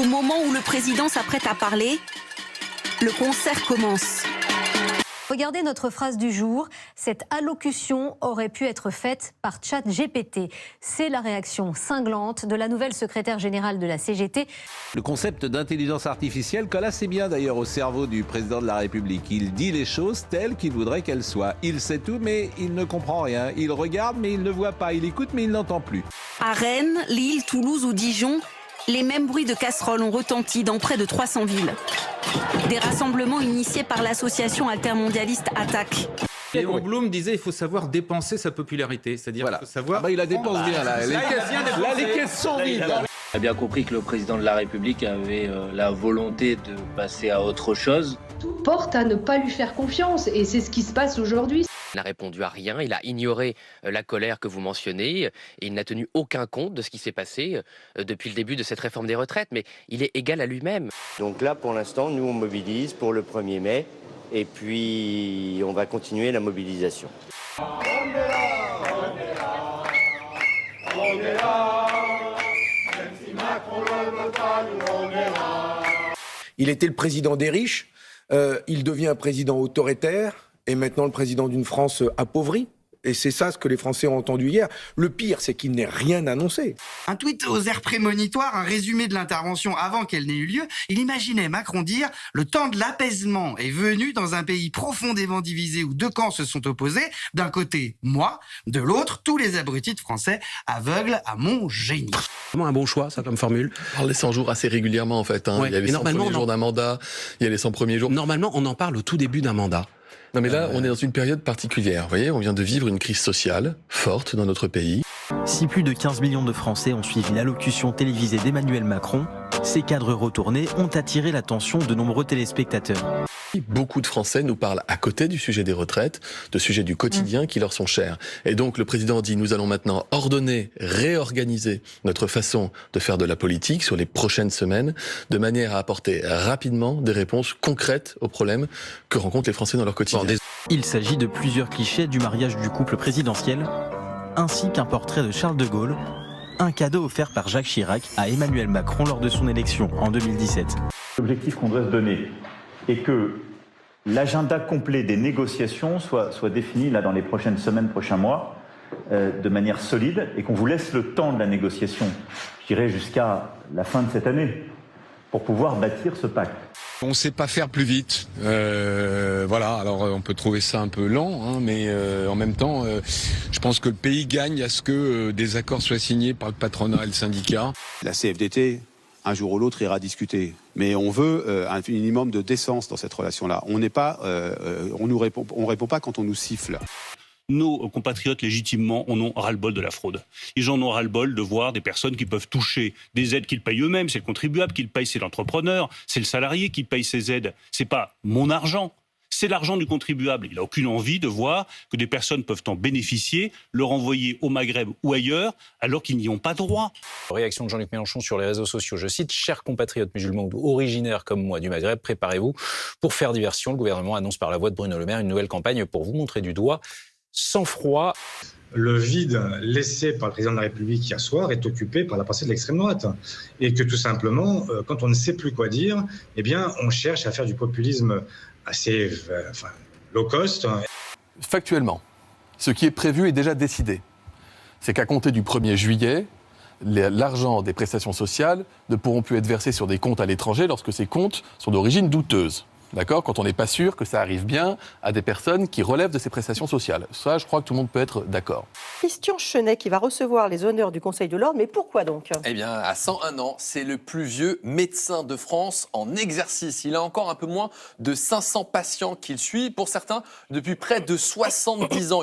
Au moment où le président s'apprête à parler, le concert commence. Regardez notre phrase du jour. Cette allocution aurait pu être faite par ChatGPT. C'est la réaction cinglante de la nouvelle secrétaire générale de la CGT. Le concept d'intelligence artificielle colle assez bien d'ailleurs au cerveau du président de la République. Il dit les choses telles qu'il voudrait qu'elles soient. Il sait tout mais il ne comprend rien. Il regarde mais il ne voit pas. Il écoute mais il n'entend plus. À Rennes, Lille, Toulouse ou Dijon, les mêmes bruits de casseroles ont retenti dans près de 300 villes. Des rassemblements initiés par l'association altermondialiste Attaque. Léon Blum disait qu'il faut savoir dépenser sa popularité, c'est-à-dire qu'il faut savoir... il la dépense bien là. Les caisses sont vides. On a bien compris que le président de la République avait la volonté de passer à autre chose. Tout porte à ne pas lui faire confiance et c'est ce qui se passe aujourd'hui. Il n'a répondu à rien, il a ignoré la colère que vous mentionnez, et il n'a tenu aucun compte de ce qui s'est passé depuis le début de cette réforme des retraites, mais il est égal à lui-même. Donc là, pour l'instant, nous on mobilise pour le 1er mai, et puis on va continuer la mobilisation. On est là, on est là, même si Macron ne veut pas, nous on est là. Il était le président des riches, il devient un président autoritaire, et maintenant le président d'une France appauvrie. Et c'est ça ce que les Français ont entendu hier. Le pire, c'est qu'il n'ait rien annoncé. Un tweet aux airs prémonitoires, un résumé de l'intervention avant qu'elle n'ait eu lieu. Il imaginait Macron dire « Le temps de l'apaisement est venu dans un pays profondément divisé où deux camps se sont opposés. D'un côté, moi, de l'autre, tous les abrutis de Français aveugles à mon génie. » Vraiment un bon choix, ça, comme formule. On parle des 100 jours assez régulièrement, en fait. Ouais. Il y a les 100 premiers jours d'un mandat, il y a les 100 premiers jours. Normalement, on en parle au tout début d'un mandat. Non mais là, on est dans une période particulière. Vous voyez, on vient de vivre une crise sociale forte dans notre pays. Si plus de 15 millions de Français ont suivi l'allocution télévisée d'Emmanuel Macron, ces cadres retournés ont attiré l'attention de nombreux téléspectateurs. Beaucoup de Français nous parlent à côté du sujet des retraites, de sujets du quotidien qui leur sont chers. Et donc le président dit, nous allons maintenant ordonner, réorganiser notre façon de faire de la politique sur les prochaines semaines, de manière à apporter rapidement des réponses concrètes aux problèmes que rencontrent les Français dans leur quotidien. Il s'agit de plusieurs clichés du mariage du couple présidentiel, ainsi qu'un portrait de Charles de Gaulle, un cadeau offert par Jacques Chirac à Emmanuel Macron lors de son élection en 2017. L'objectif qu'on doit se donner est que l'agenda complet des négociations soit défini là, dans les prochaines semaines, prochains mois, de manière solide, et qu'on vous laisse le temps de la négociation, je dirais jusqu'à la fin de cette année, pour pouvoir bâtir ce pacte. On ne sait pas faire plus vite. Voilà, alors on peut trouver ça un peu lent, hein, mais en même temps, je pense que le pays gagne à ce que des accords soient signés par le patronat et le syndicat. La CFDT, un jour ou l'autre, ira discuter. Mais on veut un minimum de décence dans cette relation-là. On n'est pas, on répond pas quand on nous siffle. Nos compatriotes, légitimement, en ont ras-le-bol de la fraude. Ils en ont ras-le-bol de voir des personnes qui peuvent toucher des aides qu'ils payent eux-mêmes. C'est le contribuable qui le paye, c'est l'entrepreneur, c'est le salarié qui paye ces aides. C'est pas mon argent, c'est l'argent du contribuable. Il n'a aucune envie de voir que des personnes peuvent en bénéficier, le renvoyer au Maghreb ou ailleurs, alors qu'ils n'y ont pas droit. Réaction de Jean-Luc Mélenchon sur les réseaux sociaux, je cite « Chers compatriotes musulmans originaires comme moi du Maghreb, préparez-vous pour faire diversion. Le gouvernement annonce par la voix de Bruno Le Maire une nouvelle campagne pour vous montrer du doigt. Sans froid. » Le vide laissé par le président de la République hier soir est occupé par la pensée de l'extrême droite. Et que tout simplement, quand on ne sait plus quoi dire, eh bien, on cherche à faire du populisme assez low cost. Factuellement, ce qui est prévu est déjà décidé. C'est qu'à compter du 1er juillet, l'argent des prestations sociales ne pourront plus être versés sur des comptes à l'étranger lorsque ces comptes sont d'origine douteuse. D'accord ? Quand on n'est pas sûr que ça arrive bien à des personnes qui relèvent de ces prestations sociales. Ça, je crois que tout le monde peut être d'accord. Christian Chenet qui va recevoir les honneurs du Conseil de l'Ordre, mais pourquoi donc ? Eh bien, à 101 ans, c'est le plus vieux médecin de France en exercice. Il a encore un peu moins de 500 patients qu'il suit, pour certains depuis près de 70 ans.